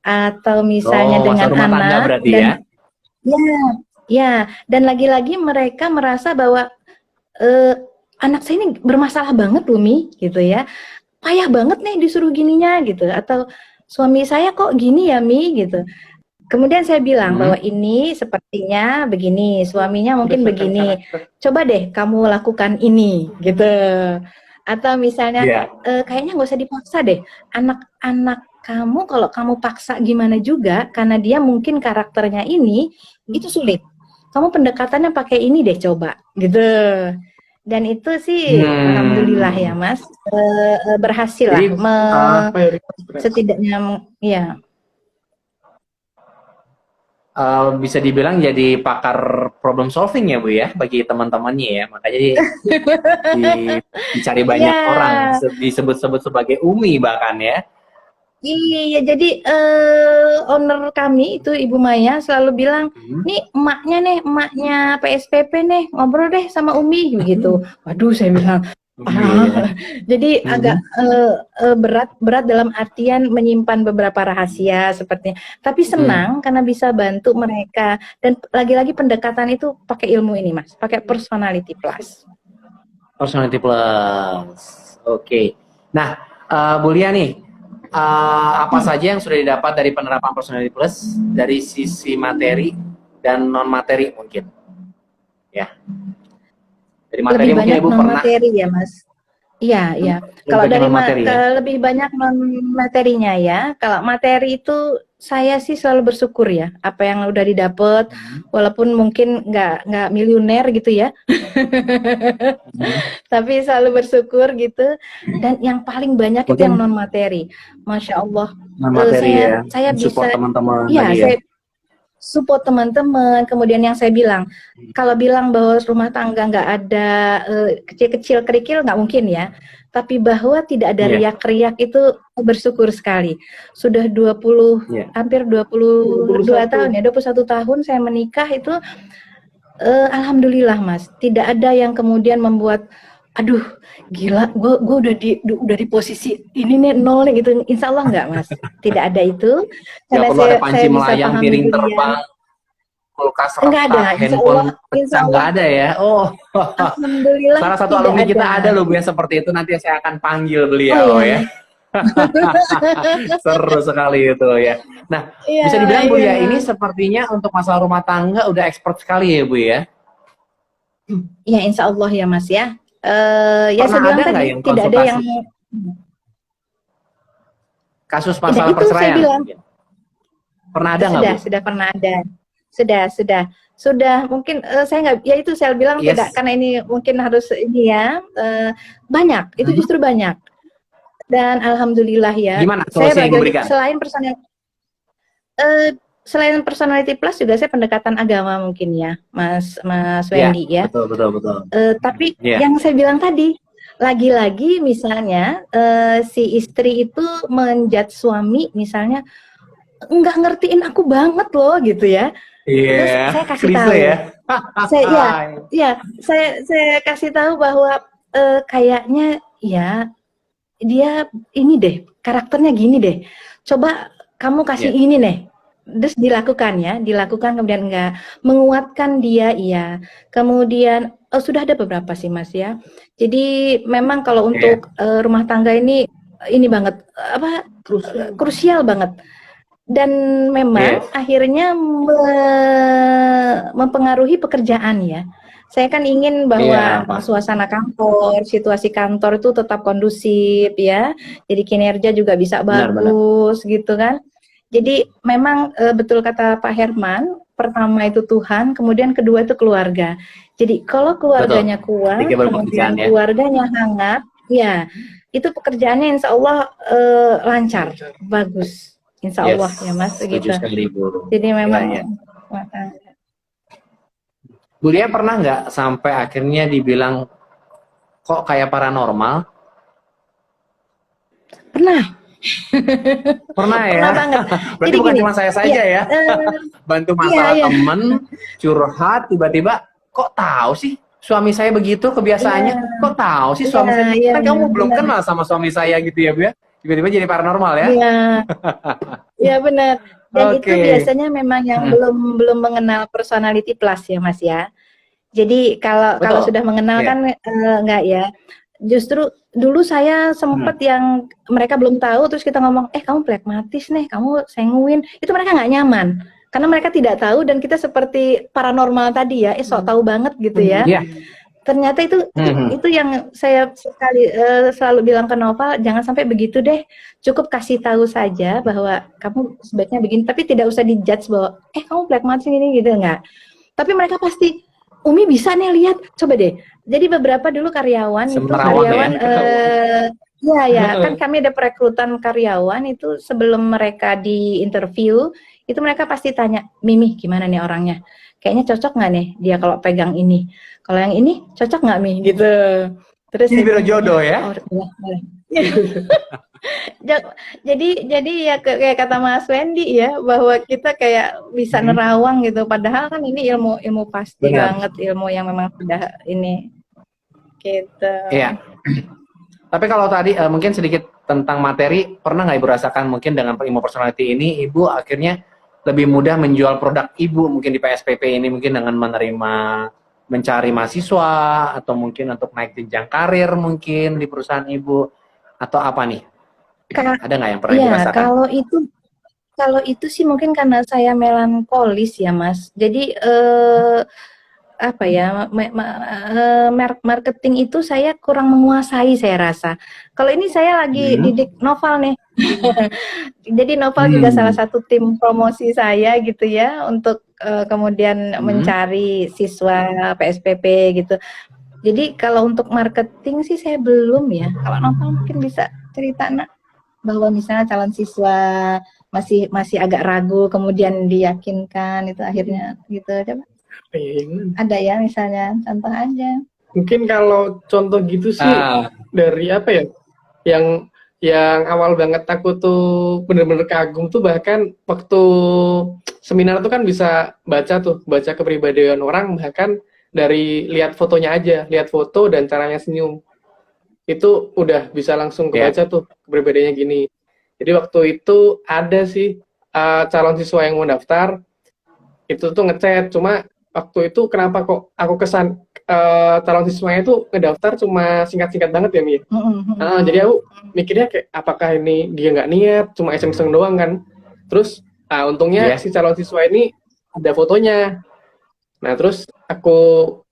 atau misalnya dengan anak, dan dan lagi-lagi mereka merasa bahwa anak saya ini bermasalah banget loh Mi, gitu ya, payah banget nih disuruh gininya gitu, atau suami saya kok gini ya Mi gitu. Kemudian saya bilang bahwa ini sepertinya begini, suaminya mungkin begini, coba deh kamu lakukan ini gitu. Atau misalnya kayaknya nggak usah dipaksa deh, anak-anak kamu kalau kamu paksa gimana juga, karena dia mungkin karakternya ini, itu sulit. Kamu pendekatannya pakai ini deh coba, gitu. Dan itu sih, alhamdulillah ya Mas, berhasil lah, setidaknya, ya. Bisa dibilang jadi pakar problem solving ya Bu ya, bagi teman-temannya ya, makanya dicari banyak orang, disebut-sebut sebagai Umi bahkan ya. Iya, jadi owner kami itu Ibu Maya selalu bilang, nih emaknya PSPP nih, ngobrol deh sama Umi begitu. Waduh, saya bilang, Jadi agak berat dalam artian menyimpan beberapa rahasia sepertinya. Tapi senang karena bisa bantu mereka, dan lagi-lagi pendekatan itu pakai ilmu ini Mas, pakai personality plus. Personality plus. Oke. Nah, Bu Lia nih, apa saja yang sudah didapat dari penerapan personality plus dari sisi materi dan non materi mungkin? Ya. Dari materi Lebih mungkin banyak Ibu non pernah. materi ya Mas. Iya, iya. Kalau dari materi, ya? lebih banyak non materinya ya. Kalau materi itu saya sih selalu bersyukur ya, apa yang udah didapat, walaupun mungkin nggak miliuner gitu ya. Tapi selalu bersyukur gitu. Dan yang paling banyak itu yang non materi. Masya Allah. Non materi saya support bisa teman-teman iya, tadi ya. saya support teman-teman. Kemudian yang saya bilang, kalau bilang bahwa rumah tangga nggak ada kecil-kecil kerikil, nggak mungkin ya. Tapi bahwa tidak ada riak-riak itu bersyukur sekali. Sudah 20, hampir 22 tahun ya, 21 tahun saya menikah itu, alhamdulillah Mas. Tidak ada yang kemudian membuat, aduh gila, gue udah di posisi ini nih, nol nih gitu. Insya Allah enggak Mas, tidak ada itu. Karena saya bisa melayang, piring terbang, kulkas retak, handphone pecah, nggak ada ya. Oh, alhamdulillah. Salah satu alumni kita ada loh Bu yang seperti itu, nanti saya akan panggil beliau ya. Seru sekali itu ya. Nah, bisa dibilang Bu ya, ini sepertinya untuk masalah rumah tangga udah expert sekali ya Bu ya. Ya insya Allah ya Mas ya. Ya saya bilang tadi tidak ada yang kasus masalah perceraian. Pernah ada nggak Bu? Sudah pernah ada. Sudah mungkin saya nggak, ya itu saya bilang tidak, karena ini mungkin harus ini ya, banyak, itu justru banyak. Dan alhamdulillah ya. Gimana solusi yang diberikan? Selain personality plus juga saya pendekatan agama mungkin ya, Mas Wendy ya. Betul. Tapi yang saya bilang tadi, lagi-lagi misalnya si istri itu menjudge suami misalnya nggak ngertiin aku banget loh gitu ya. Terus saya kasih tahu. Saya kasih tahu bahwa kayaknya ya dia ini deh, karakternya gini deh. Coba kamu kasih ini deh. Terus dilakukan kemudian enggak, menguatkan dia, iya. Kemudian sudah ada beberapa sih Mas ya. Jadi memang kalau untuk rumah tangga ini banget krusial banget. Dan memang akhirnya mempengaruhi pekerjaan ya. Saya kan ingin bahwa suasana kantor, situasi kantor itu tetap kondusif ya. Jadi kinerja juga bisa bagus gitu kan. Jadi memang betul kata Pak Herman, pertama itu Tuhan, kemudian kedua itu keluarga. Jadi kalau keluarganya kuat, kemudian keluarganya hangat, ya itu pekerjaannya insya Allah lancar, bagus. Insya Allah ya Mas, begitu. Jadi memang Bu Lia pernah nggak sampai akhirnya dibilang kok kayak paranormal? Pernah. Pernah ya? Pernah banget. Berarti jadi bukan cuma saya saja ya. Bantu masalah temen, curhat, tiba-tiba kok tahu sih suami saya begitu kebiasaannya? Kok tahu sih suami saya? Kan kamu belum kenal sama suami saya gitu ya Bu ya? Tiba-tiba jadi paranormal ya? Iya benar. Dan itu biasanya memang yang belum mengenal personality plus ya Mas ya. Jadi kalau sudah mengenal kan enggak ya. Justru dulu saya sempat yang mereka belum tahu, terus kita ngomong, kamu pragmatis nih, kamu sanguin, itu mereka nggak nyaman. Karena mereka tidak tahu dan kita seperti paranormal tadi ya, sok tahu banget gitu ya. Ternyata itu yang saya selalu bilang ke Noval, jangan sampai begitu deh. Cukup kasih tahu saja bahwa kamu sebaiknya begini, tapi tidak usah dijudge bahwa kamu pragmatis ini gitu, enggak. Tapi mereka pasti, Umi bisa nih lihat, coba deh. Jadi beberapa dulu karyawan kan kami ada perekrutan karyawan itu sebelum mereka di interview, itu mereka pasti tanya, Mimi gimana nih orangnya? Kayaknya cocok nggak nih dia kalau pegang ini? Kalau yang ini cocok nggak Mi? Gitu. Terus ini biro jodoh ya? Jadi ya kayak kata Mas Wendy ya, bahwa kita kayak bisa nerawang gitu. Padahal kan ini ilmu pasti banget, ilmu yang memang sudah ini. Gitu. Iya. Tapi kalau tadi mungkin sedikit tentang materi, pernah nggak Ibu rasakan mungkin dengan ilmu personality ini, Ibu akhirnya lebih mudah menjual produk Ibu mungkin di PSPP ini mungkin dengan menerima mencari mahasiswa atau mungkin untuk naik jenjang karir mungkin di perusahaan Ibu atau apa nih? Ada nggak yang pernah Ibu Iya, rasakan? kalau itu sih mungkin karena saya melankolis ya Mas. Jadi apa ya, marketing itu saya kurang menguasai saya rasa. Kalau ini saya lagi didik Noval nih. Jadi Noval juga salah satu tim promosi saya gitu ya untuk kemudian mencari siswa PSPP gitu. Jadi kalau untuk marketing sih saya belum ya. Kalau Noval mungkin bisa cerita nak, bahwa misalnya calon siswa masih agak ragu kemudian diyakinkan itu akhirnya gitu, coba. Ada ya misalnya contoh aja. Mungkin kalau contoh gitu sih dari apa ya, yang awal banget aku tuh bener-bener kagum tuh, bahkan waktu seminar tuh kan bisa baca kepribadian orang, bahkan dari lihat fotonya aja, lihat foto dan caranya senyum itu udah bisa langsung kebaca tuh kepribadiannya gini. Jadi waktu itu ada sih calon siswa yang mau daftar itu tuh ngechat, cuma waktu itu kenapa kok aku kesan calon siswanya itu ngedaftar cuma singkat-singkat banget ya Mi? Jadi aku mikirnya kayak apakah ini dia nggak niat, cuma iseng-iseng doang kan. Terus untungnya si calon siswa ini ada fotonya. Nah terus aku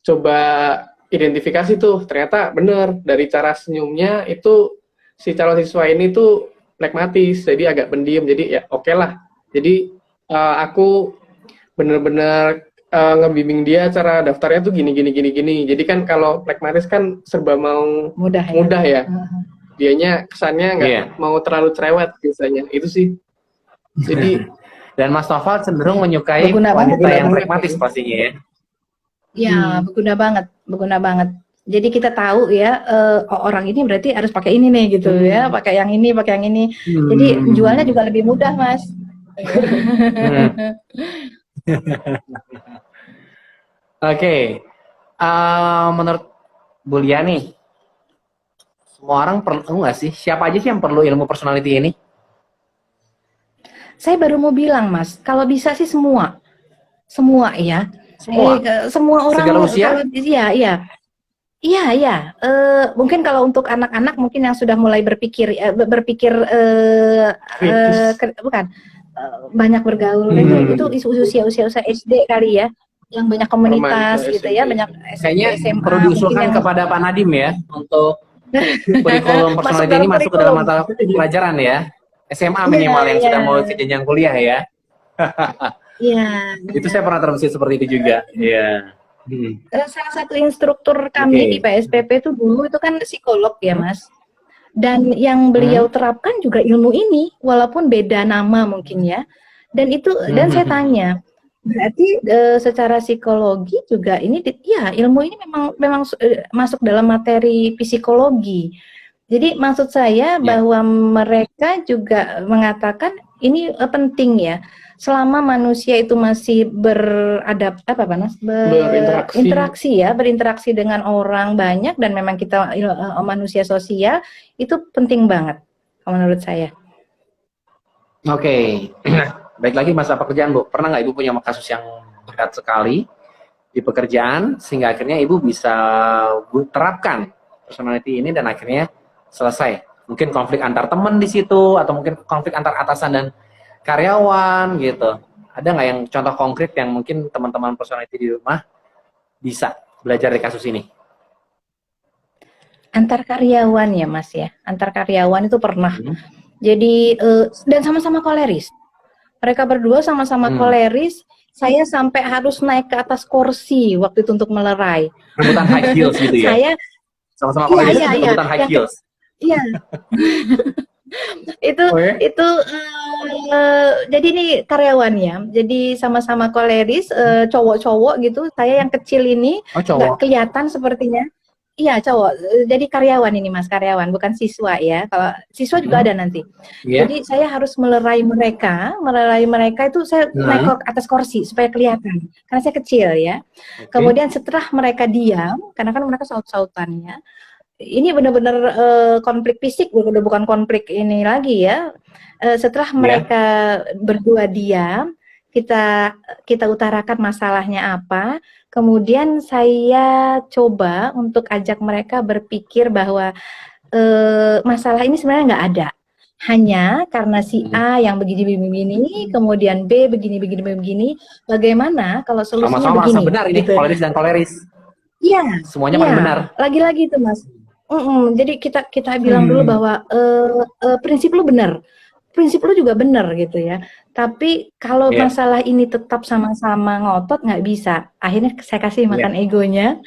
coba identifikasi tuh, ternyata bener dari cara senyumnya itu si calon siswa ini tuh flegmatis, jadi agak pendiam, jadi ya oke lah. Jadi aku bener-bener ngebimbing dia cara daftarnya tuh gini. Jadi kan kalau flegmatis kan serba mau mudah ya. Dianya kesannya nggak mau terlalu cerewet biasanya. Itu sih. Jadi dan Mas Noval cenderung menyukai wanita yang flegmatis pastinya ya. Ya, berguna banget. Jadi kita tahu ya orang ini berarti harus pakai ini nih gitu ya, pakai yang ini. Jadi jualnya juga lebih mudah, Mas. Oke, menurut Bu Lia nih, semua orang perlu nggak sih? Siapa aja sih yang perlu ilmu personality ini? Saya baru mau bilang, Mas, kalau bisa sih semua ya. Semua orang. Segala usia? Iya. Mungkin kalau untuk anak-anak mungkin yang sudah mulai berpikir banyak bergaul itu usia SD kali ya, yang banyak komunitas gitu ya, banyak kayaknya SMA, perlu diusulkan kepada Pak Nadim ya untuk kurikulum personality ini masuk ke dalam mata pelajaran ya, SMA minimal yang sudah mau ke jenjang kuliah ya. Iya. Itu saya pernah terbesit seperti itu juga. Iya. Salah satu instruktur kami di PSPP itu dulu itu kan psikolog ya Mas. Dan yang beliau terapkan juga ilmu ini, walaupun beda nama mungkin ya. Dan itu dan saya tanya, berarti secara psikologi juga ini ya ilmu ini memang masuk dalam materi psikologi. Jadi maksud saya bahwa mereka juga mengatakan ini penting ya. Selama manusia itu masih berinteraksi dengan orang banyak, dan memang kita manusia sosial, itu penting banget menurut saya. Oke. Baik lagi masalah pekerjaan Bu, pernah nggak Ibu punya kasus yang berat sekali di pekerjaan sehingga akhirnya Ibu bisa terapkan personality ini dan akhirnya selesai? Mungkin konflik antar teman di situ atau mungkin konflik antar atasan dan karyawan gitu. Ada nggak yang contoh konkret yang mungkin teman-teman personality di rumah bisa belajar dari kasus ini? Antar karyawan ya Mas ya, antar karyawan itu pernah. Jadi dan sama-sama koleris. Mereka berdua sama-sama koleris. Saya sampai harus naik ke atas kursi waktu itu untuk melerai. Rebutan high heels gitu ya? Saya sama-sama koleris rebutan high heels. Iya. itu jadi ini karyawannya, jadi sama-sama koleris, cowok-cowok gitu. Saya yang kecil ini nggak kelihatan sepertinya. Iya cowok, jadi karyawan ini Mas, karyawan bukan siswa ya. Kalau siswa juga ada nanti. Jadi saya harus melerai mereka itu saya naik ke atas kursi supaya kelihatan, karena saya kecil ya. Kemudian setelah mereka diam, karena kan mereka saut-sautan ya. ini benar-benar konflik fisik, udah bukan konflik ini lagi ya. Setelah mereka berdua diam, kita utarakan masalahnya apa, kemudian saya coba untuk ajak mereka berpikir bahwa masalah ini sebenarnya nggak ada. Hanya karena si A yang begini, kemudian B begini, bagaimana kalau solusinya Sama-sama begini? merasa benar ini, gitu. koleris dan koleris. Iya. Semuanya paling benar. Lagi-lagi itu Mas. Jadi kita bilang dulu bahwa prinsip lu benar, prinsip lu juga benar gitu ya. Tapi kalau masalah ini tetap sama-sama ngotot nggak bisa. Akhirnya saya kasih makan egonya,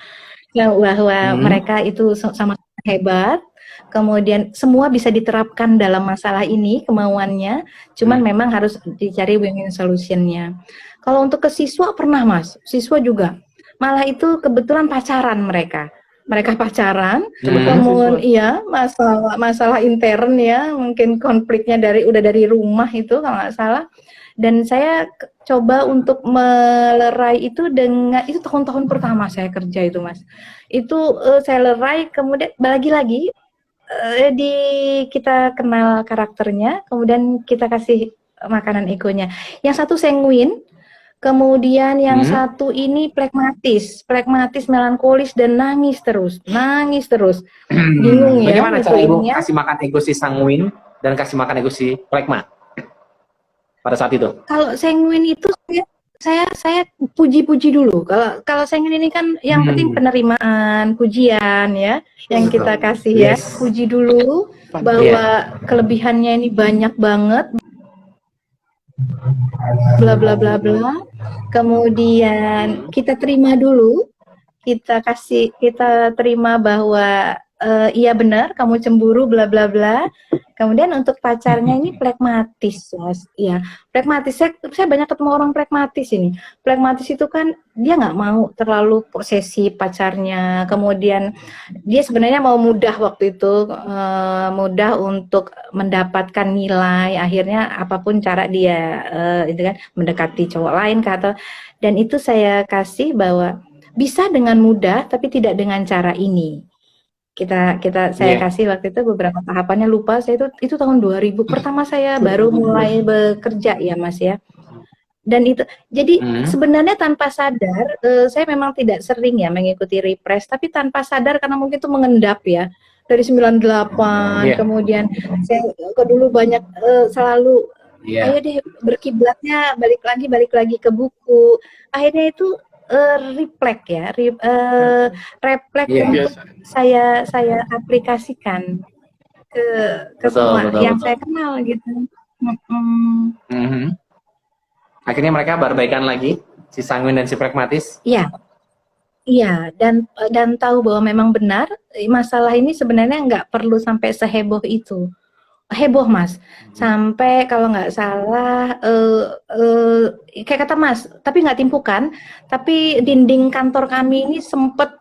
bahwa mereka itu sama hebat. Kemudian semua bisa diterapkan dalam masalah ini kemauannya, cuman memang harus dicari win-win solutionnya. Kalau untuk ke siswa pernah Mas, siswa juga. Malah itu kebetulan pacaran mereka pacaran, kemudian iya masalah intern ya, mungkin konfliknya udah dari rumah itu kalau nggak salah. Dan saya coba untuk melerai itu dengan itu tahun-tahun pertama saya kerja itu Mas. Itu saya lerai, kemudian lagi-lagi kita kenal karakternya, kemudian kita kasih makanan egonya. Yang satu sanguin, kemudian yang satu ini pragmatis, melankolis dan nangis terus. Bingung ya. Bagaimana cara Ibu kasih makan ego si sanguin dan kasih makan ego si pragma pada saat itu? Kalau sanguin itu saya puji-puji dulu. Kalau sanguin ini kan yang penting penerimaan, pujian ya, yang kita kasih ya. Puji dulu bahwa kelebihannya ini banyak banget. Bla bla bla bla. Kemudian kita terima dulu, kita terima bahwa iya benar kamu cemburu bla bla bla. Kemudian untuk pacarnya ini pragmatis, Mas. Ya, pragmatis. Saya banyak ketemu orang pragmatis ini. Pragmatis itu kan dia nggak mau terlalu posesif pacarnya. Kemudian dia sebenarnya mau mudah waktu itu, mudah untuk mendapatkan nilai. Akhirnya apapun cara dia itu kan mendekati cowok lain atau, dan itu saya kasih bahwa bisa dengan mudah tapi tidak dengan cara ini. Saya kasih waktu itu beberapa tahapannya, lupa saya itu tahun 2000 pertama saya baru mulai bekerja ya Mas ya. Dan itu jadi sebenarnya tanpa sadar saya memang tidak sering ya mengikuti refresh, tapi tanpa sadar karena mungkin itu mengendap ya dari 98 kemudian saya dulu banyak selalu ayo deh berkiblatnya balik lagi ke buku, akhirnya itu refleks ya, refleks untuk saya aplikasikan ke semua yang saya kenal gitu. Akhirnya mereka berbaikan lagi, si sanguin dan si pragmatis. Iya, dan tahu bahwa memang benar masalah ini sebenarnya nggak perlu sampai seheboh itu. Heboh Mas, sampai kalau nggak salah kayak kata Mas, tapi nggak timpukan, tapi dinding kantor kami ini sempet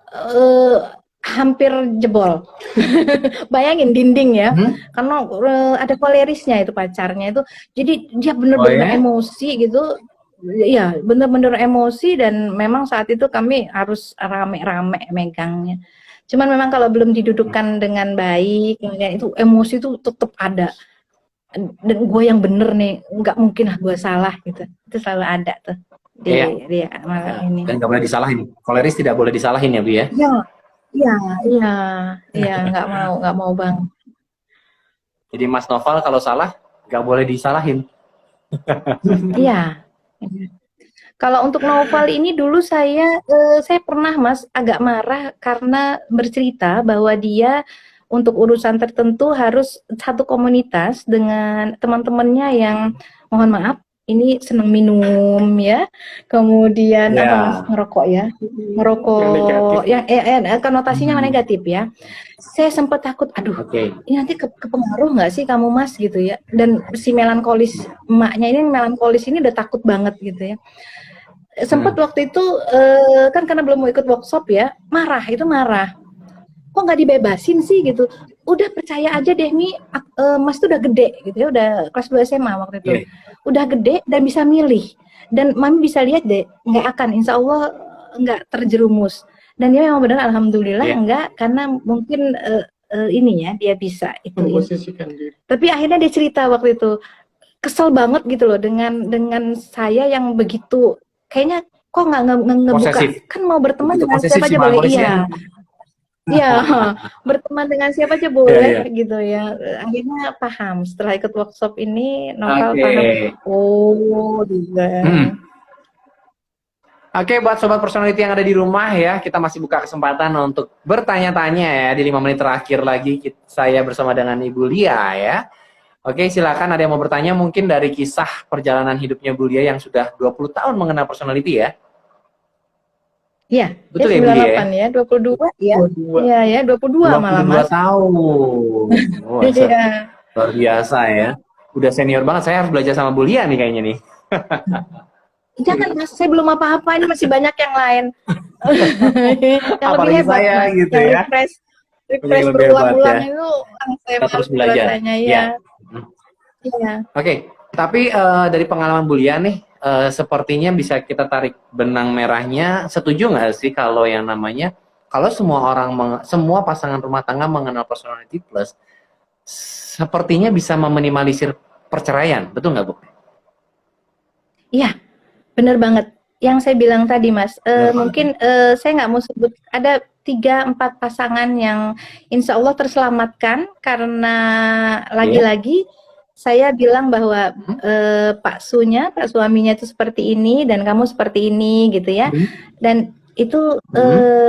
hampir jebol. Bayangin dinding ya, karena ada kolerisnya itu pacarnya itu, jadi dia bener-bener emosi gitu. Ya bener-bener emosi, dan memang saat itu kami harus rame-rame megangnya. Cuman memang kalau belum didudukkan dengan baik, itu emosi itu tetap ada. Dan gue yang bener nih, nggak mungkin lah gue salah gitu. Itu selalu ada tuh di malam ini. Dan nggak boleh disalahin. Koleris tidak boleh disalahin ya Bu ya? Iya, nggak mau Bang. Jadi Mas Noval kalau salah nggak boleh disalahin. Iya. Kalau untuk Noval ini dulu saya pernah Mas agak marah karena bercerita bahwa dia untuk urusan tertentu harus satu komunitas dengan teman-temannya yang mohon maaf ini senang minum ya, kemudian ngerokok ya, yang konotasinya negatif ya. Saya sempat takut, aduh, ini nanti kepengaruh nggak sih kamu Mas gitu ya. Dan si melankolis emaknya ini udah takut banget gitu ya. Sempat waktu itu kan karena belum mau ikut workshop ya, marah. Kok nggak dibebasin sih gitu? Udah percaya aja deh Mi, Mas tuh udah gede gitu ya, udah kelas 2 SMA waktu itu. Udah gede dan bisa milih. Dan Mami bisa lihat deh, nggak akan, insya Allah nggak terjerumus. Dan dia memang benar, alhamdulillah Iya. enggak, karena mungkin ini ya dia bisa itu. Memposisikan diri. Tapi akhirnya dia cerita waktu itu kesel banget gitu loh dengan saya yang begitu kayaknya kok ngebuka, Posesif. kan mau berteman Begitu dengan posesif siapa si aja Bang boleh, Boris ya. iya. Iya, berteman dengan siapa aja Iya, boleh iya. gitu ya. Akhirnya paham setelah ikut workshop ini, Novel Oke. paham. Oh, juga. Oke, buat sobat personality yang ada di rumah ya, kita masih buka kesempatan untuk bertanya-tanya ya di 5 menit terakhir lagi saya bersama dengan Ibu Lia ya. Oke, silakan ada yang mau bertanya mungkin dari kisah perjalanan hidupnya Bu Lia yang sudah 20 tahun mengenal personality ya. Iya, Betul ya ya Bu Lia ya? 98 ya, 22 ya. 22. Iya ya, 22 malah 22 Mas. tahun. Wah, Iya. luar biasa ya. Udah senior banget, saya harus belajar sama Bu Lia nih kayaknya nih. Jangan Mas, saya belum apa-apa, ini masih banyak yang lain. Yang lebih Apalagi hebat saya Mas, gitu yang ya. refresh Yang lebih berulang-ulang hebat, ya. itu saya Kita terus malu belajar. rasanya Ya. ya. Iya. Oke, tapi dari pengalaman Bu Lia nih, sepertinya bisa kita tarik benang merahnya. Setuju nggak sih kalau yang namanya, kalau semua pasangan rumah tangga mengenal personality plus, sepertinya bisa meminimalisir perceraian, betul nggak Bu? Iya, benar banget. Yang saya bilang tadi, Mas, mungkin saya nggak mau sebut, ada 3-4 pasangan yang insya Allah terselamatkan karena lagi-lagi saya bilang bahwa Pak suaminya itu seperti ini dan kamu seperti ini gitu ya, dan itu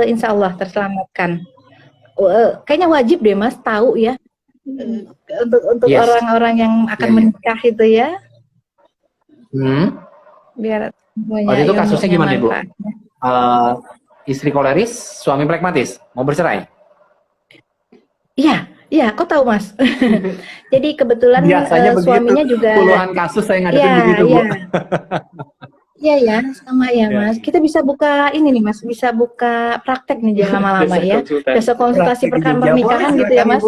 insya Allah terselamatkan. Kayaknya wajib deh Mas tahu ya, untuk orang-orang yang akan menikah itu ya. Biar waktu itu kasusnya gimana Bu? Istri koleris, suami pragmatis, mau bercerai? Iya, iya, kok tahu Mas? Jadi kebetulan suaminya juga puluhan kasus saya ngadepin begitu Bu. Iya ya, sama ya Mas. Kita bisa buka ini nih Mas, bisa buka praktek nih jangan lama-lama ya. Jasa konsultasi perkara pernikahan gitu ya Mas.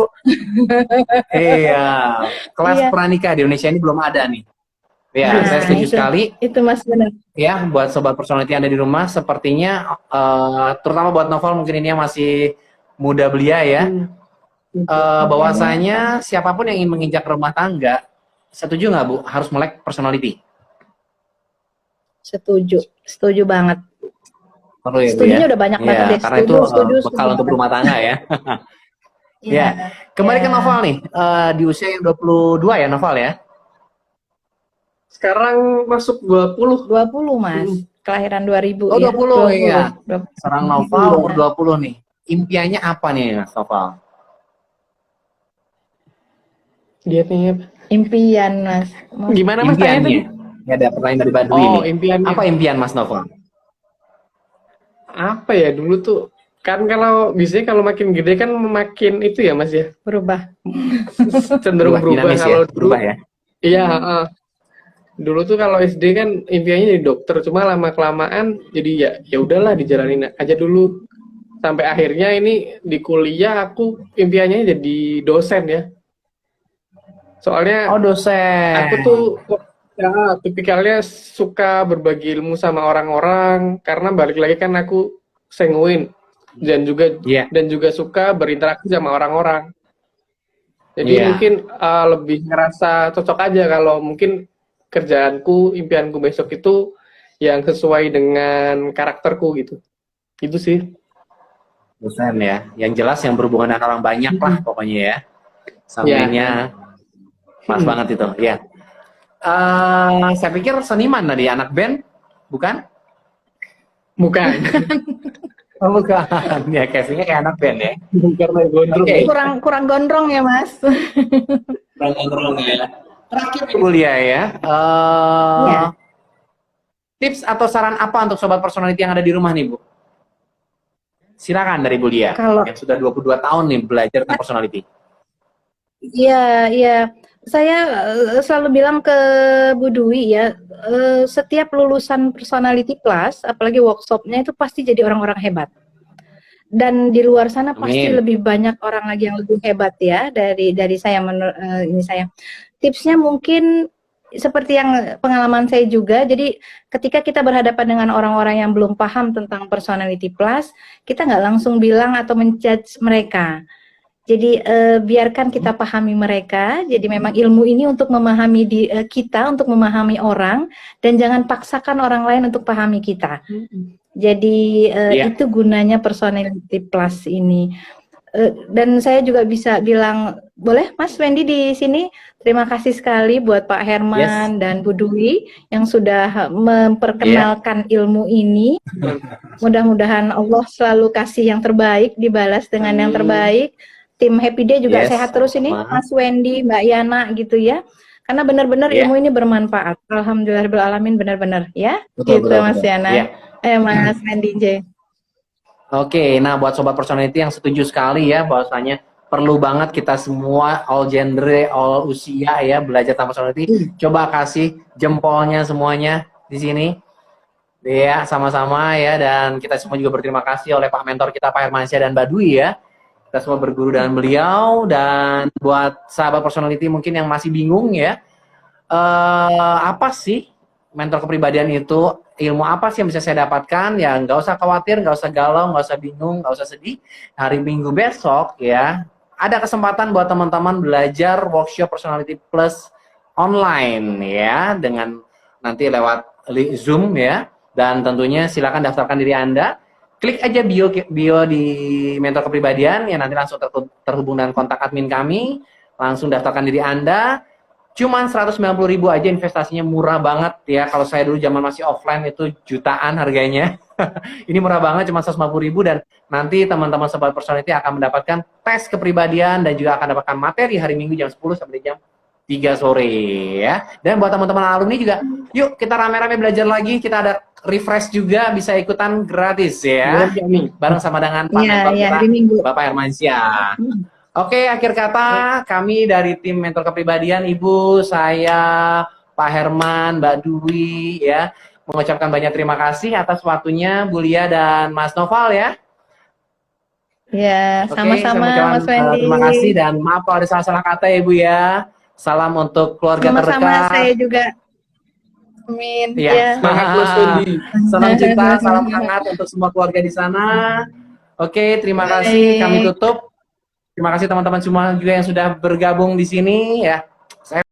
Iya, kelas pranikah di Indonesia ini belum ada nih. Ya, saya setuju sekali. Itu Mas benar. Ya, buat sobat personality yang ada di rumah, sepertinya terutama buat Novel mungkin ini yang masih muda belia ya. Bahwasanya siapapun yang ingin menginjak rumah tangga, setuju nggak Bu, harus melek personality? Setuju banget. Perlu ya Bu ya? Setujunya udah banyak banget deh. Karena itu bekal untuk rumah tangga ya. Ya, kembali ke Novel nih, di usia yang 22 ya Novel ya? Sekarang masuk 20. 20 Mas, kelahiran 2000 ya. 20 iya. 20. Sekarang Novel umur 20 nih. Impiannya apa nih Mas Novel? Dia apa? Impian Mas. Gimana Mas tanya? Ya ada pertanyaan dari Badui nih. Impiannya. Apa impian Mas Novel? Apa ya dulu tuh? Kan kalau biasanya kalau makin gede kan makin itu ya Mas ya. Berubah. Cenderung berubah kalau ya? Berubah ya. Iya, dulu tuh kalau SD kan impiannya jadi dokter, cuma lama kelamaan jadi ya udahlah dijalanin aja dulu. Sampai akhirnya ini di kuliah aku impiannya jadi dosen ya. Soalnya dosen. Aku tuh ya tipikalnya suka berbagi ilmu sama orang-orang karena balik lagi kan aku sanguin dan juga suka berinteraksi sama orang-orang. Jadi mungkin lebih ngerasa cocok aja kalau mungkin kerjaanku, impianku besok itu yang sesuai dengan karakterku gitu. Itu sih. Dosen ya. Yang jelas yang berhubungan dengan orang banyak lah pokoknya ya. Sampainya pas banget itu. Ya. Saya pikir seniman tadi, anak band, bukan? Bukan. Bukan. Ya, casingnya kayak anak band ya. Karena gondrong. Kurang gondrong ya Mas. Kurang gondrong ya. Terakhir Ibu Lia ya. Tips atau saran apa untuk sobat personality yang ada di rumah nih Bu? Silakan dari Bu Lia yang sudah 22 tahun nih belajar tentang personality. Iya. Saya selalu bilang ke Bu Dwi ya, setiap lulusan personality plus, apalagi workshopnya itu pasti jadi orang-orang hebat. Dan di luar sana pasti lebih banyak orang lagi yang lebih hebat ya dari saya ini saya. Tipsnya mungkin seperti yang pengalaman saya juga, jadi ketika kita berhadapan dengan orang-orang yang belum paham tentang personality plus, kita nggak langsung bilang atau menjudge mereka. Jadi biarkan kita pahami mereka. Jadi memang ilmu ini untuk memahami kita, untuk memahami orang, dan jangan paksakan orang lain untuk pahami kita. Jadi itu gunanya personality plus ini. Dan saya juga bisa bilang, boleh Mas Wendy di sini, terima kasih sekali buat Pak Herman dan Bu Dwi yang sudah memperkenalkan ilmu ini. Mudah-mudahan Allah selalu kasih yang terbaik, dibalas dengan yang terbaik. Tim Happy Day juga sehat terus ini, Mas Wendy, Mbak Yana gitu ya. Karena benar-benar ilmu ini bermanfaat. Alhamdulillahirrahmanirrahim, benar-benar ya. Betul, gitu betul, Mas betul. Yana. Mas Wendy J. Oke, nah buat sobat personality yang setuju sekali ya bahwasanya perlu banget kita semua all gender, all usia ya belajar tentang personality. Coba kasih jempolnya semuanya di sini. Ya, sama-sama ya, dan kita semua juga berterima kasih oleh Pak Mentor kita Pak Hermansyah dan Mbak Dwi ya. Kita semua berguru dengan beliau. Dan buat sahabat personality mungkin yang masih bingung ya, apa sih mentor kepribadian itu, ilmu apa sih yang bisa saya dapatkan? Ya nggak usah khawatir, nggak usah galau, nggak usah bingung, nggak usah sedih. Hari Minggu besok ya ada kesempatan buat teman-teman belajar workshop personality plus online ya, dengan nanti lewat Zoom ya. Dan tentunya silakan daftarkan diri Anda. Klik aja bio di mentor kepribadian ya, nanti langsung terhubung dengan kontak admin kami. Langsung daftarkan diri Anda. Cuman 190.000 aja, investasinya murah banget ya. Kalau saya dulu zaman masih offline itu jutaan harganya. Ini murah banget, cuma 150.000, dan nanti teman-teman sobat personality akan mendapatkan tes kepribadian dan juga akan mendapatkan materi hari Minggu jam 10 sampai jam 3 sore ya. Dan buat teman-teman alumni juga, yuk kita rame-rame belajar lagi. Kita ada refresh juga, bisa ikutan gratis ya. Bareng sama dengan Pak Mentor kita, Bapak Hermansyah. Oke, akhir kata kami dari tim mentor kepribadian, Ibu, saya, Pak Herman, Mbak Dwi ya, mengucapkan banyak terima kasih atas waktunya Bu Lia dan Mas Noval ya. Ya, sama-sama Mas Wendy. Terima kasih dan maaf kalau ada salah-salah kata ya Bu ya. Salam untuk keluarga terdekat. Sama-sama, saya juga. Amin. Ya. Semangat Mas Wendy. Salam cinta, salam hangat untuk semua keluarga di sana. Oke, terima kasih. Kami tutup. Terima kasih teman-teman semua juga yang sudah bergabung di sini ya.